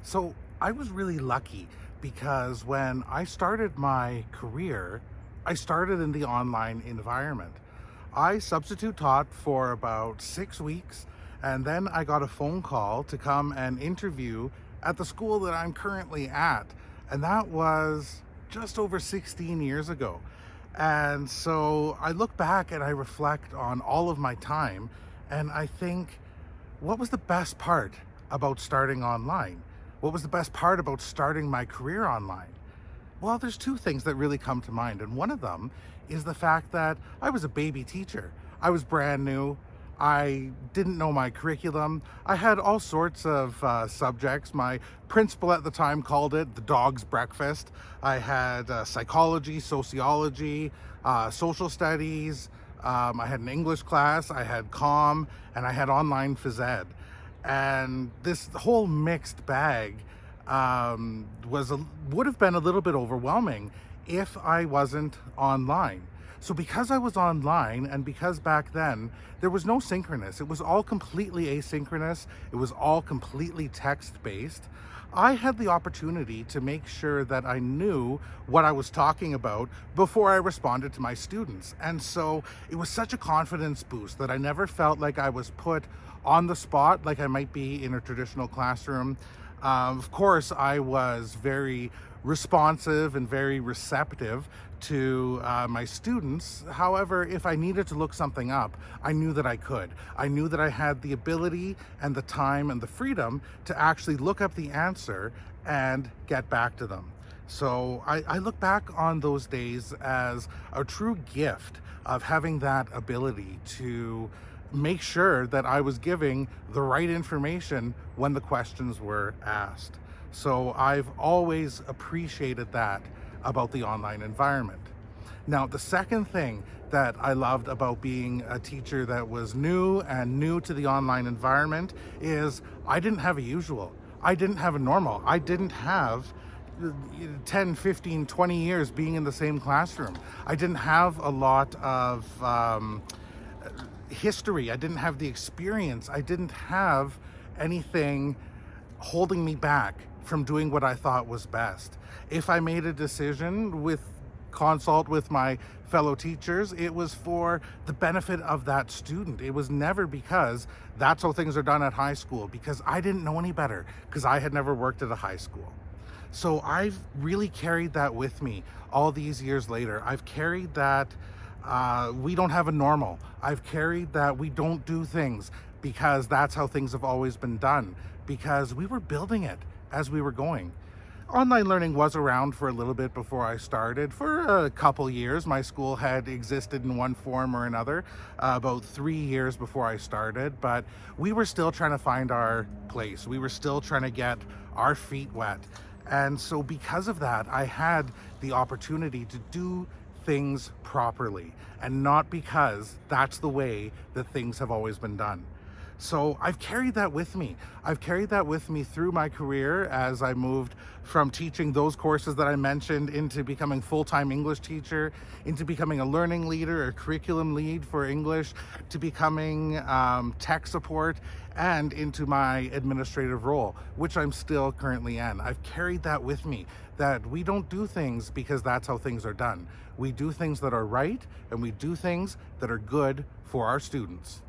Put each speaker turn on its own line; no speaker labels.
So I was really lucky because when I started my career, I started in the online environment. I substitute taught for about 6 weeks, and then I got a phone call to come and interview at the school that I'm currently at. And that was just over 16 years ago. And so I look back and I reflect on all of my time, and I think, what was the best part about starting online? What was the best part about starting my career online? Well, there's two things that really come to mind, and one of them is the fact that I was a baby teacher. I was brand new. I didn't know my curriculum. I had all sorts of subjects. My principal at the time called it the dog's breakfast. I had psychology, sociology, social studies. I had an English class. I had comm, and I had online phys ed. And this whole mixed bag would have been a little bit overwhelming if I wasn't online. So because I was online, and because back then there was no synchronous, it was all completely asynchronous, it was all completely text-based, I had the opportunity to make sure that I knew what I was talking about before I responded to my students. And so it was such a confidence boost that I never felt like I was put on the spot like I might be in a traditional classroom. Of course, I was very responsive and very receptive to my students. However, if I needed to look something up, I knew that I could. I knew that I had the ability and the time and the freedom to actually look up the answer and get back to them. So I look back on those days as a true gift of having that ability to make sure that I was giving the right information when the questions were asked. So I've always appreciated that about the online environment. Now, the second thing that I loved about being a teacher that was new to the online environment is I didn't have a usual. I didn't have a normal. I didn't have 10, 15, 20 years being in the same classroom. I didn't have a lot of history. I didn't have the experience. I didn't have anything holding me back from doing what I thought was best. If I made a decision with consult with my fellow teachers, it was for the benefit of that student. It was never because that's how things are done at high school, because I didn't know any better, because I had never worked at a high school. So I've really carried that with me all these years later. I've carried that we don't have a normal. I've carried that we don't do things because that's how things have always been done, because we were building it as we were going. Online learning was around for a little bit before I started. For a couple years, my school had existed in one form or another, about 3 years before I started, but we were still trying to find our place. We were still trying to get our feet wet. And so because of that, I had the opportunity to do things properly, and not because that's the way that things have always been done. So I've carried that with me. I've carried that with me through my career as I moved from teaching those courses that I mentioned into becoming full-time English teacher, into becoming a learning leader, a curriculum lead for English, to becoming tech support, and into my administrative role, which I'm still currently in. I've carried that with me, that we don't do things because that's how things are done. We do things that are right, and we do things that are good for our students.